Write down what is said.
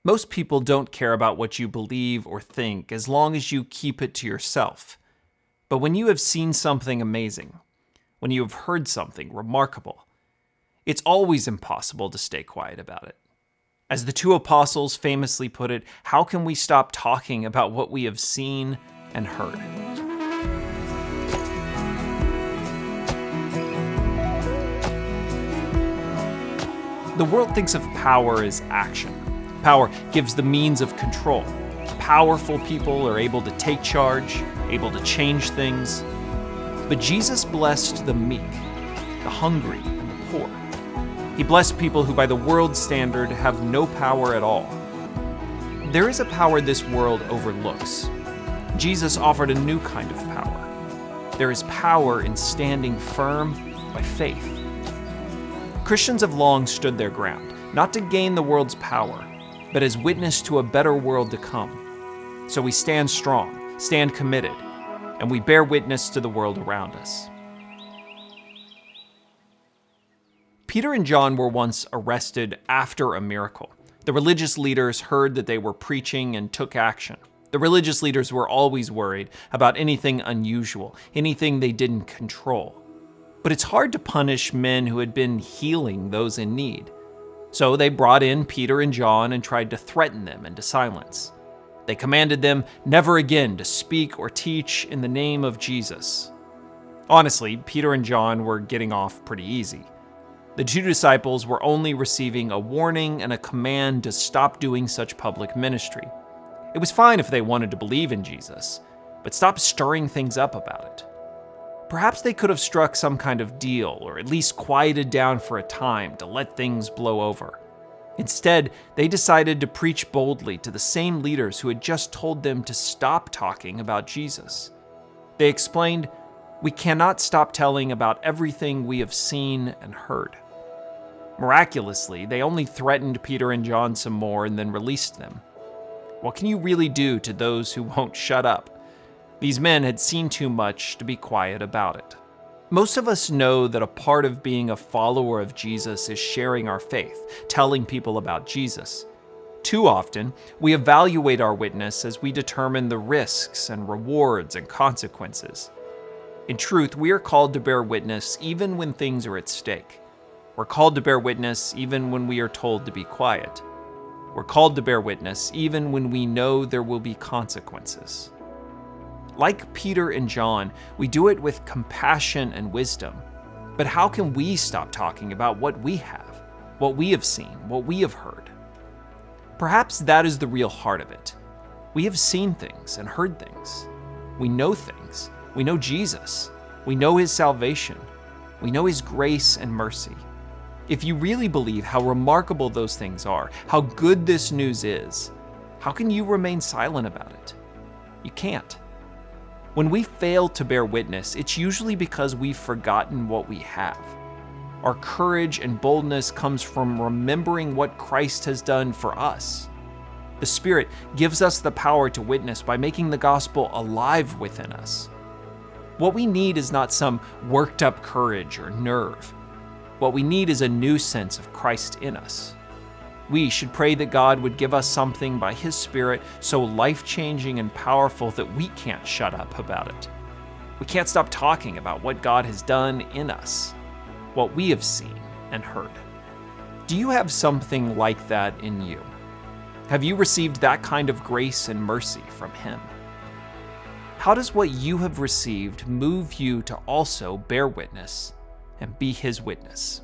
Most people don't care about what you believe or think as long as you keep it to yourself. But when you have seen something amazing, when you have heard something remarkable, it's always impossible to stay quiet about it. As the two apostles famously put it, how can we stop talking about what we have seen and heard? The world thinks of power as action. Power gives the means of control. Powerful people are able to take charge, able to change things. But Jesus blessed the meek, the hungry, and the poor. He blessed people who, by the world's standard, have no power at all. There is a power this world overlooks. Jesus offered a new kind of power. There is power in standing firm by faith. Christians have long stood their ground, not to gain the world's power, but as witness to a better world to come. So we stand strong, stand committed, and we bear witness to the world around us. Peter and John were once arrested after a miracle. The religious leaders heard that they were preaching and took action. The religious leaders were always worried about anything unusual, anything they didn't control. But it's hard to punish men who had been healing those in need. So they brought in Peter and John and tried to threaten them into silence. They commanded them never again to speak or teach in the name of Jesus. Honestly, Peter and John were getting off pretty easy. The two disciples were only receiving a warning and a command to stop doing such public ministry. It was fine if they wanted to believe in Jesus, but stop stirring things up about it. Perhaps they could have struck some kind of deal, or at least quieted down for a time to let things blow over. Instead, they decided to preach boldly to the same leaders who had just told them to stop talking about Jesus. They explained, "We cannot stop telling about everything we have seen and heard." Miraculously, they only threatened Peter and John some more and then released them. What can you really do to those who won't shut up? These men had seen too much to be quiet about it. Most of us know that a part of being a follower of Jesus is sharing our faith, telling people about Jesus. Too often, we evaluate our witness as we determine the risks and rewards and consequences. In truth, we are called to bear witness even when things are at stake. We're called to bear witness even when we are told to be quiet. We're called to bear witness even when we know there will be consequences. Like Peter and John, we do it with compassion and wisdom. But how can we stop talking about what we have, what we have seen, what we have heard? Perhaps that is the real heart of it. We have seen things and heard things. We know things. We know Jesus. We know his salvation. We know his grace and mercy. If you really believe how remarkable those things are, how good this news is, how can you remain silent about it? You can't. When we fail to bear witness, it's usually because we've forgotten what we have. Our courage and boldness comes from remembering what Christ has done for us. The Spirit gives us the power to witness by making the gospel alive within us. What we need is not some worked up courage or nerve. What we need is a new sense of Christ in us. We should pray that God would give us something by his Spirit so life-changing and powerful that we can't shut up about it. We can't stop talking about what God has done in us, what we have seen and heard. Do you have something like that in you? Have you received that kind of grace and mercy from him? How does what you have received move you to also bear witness and be his witness?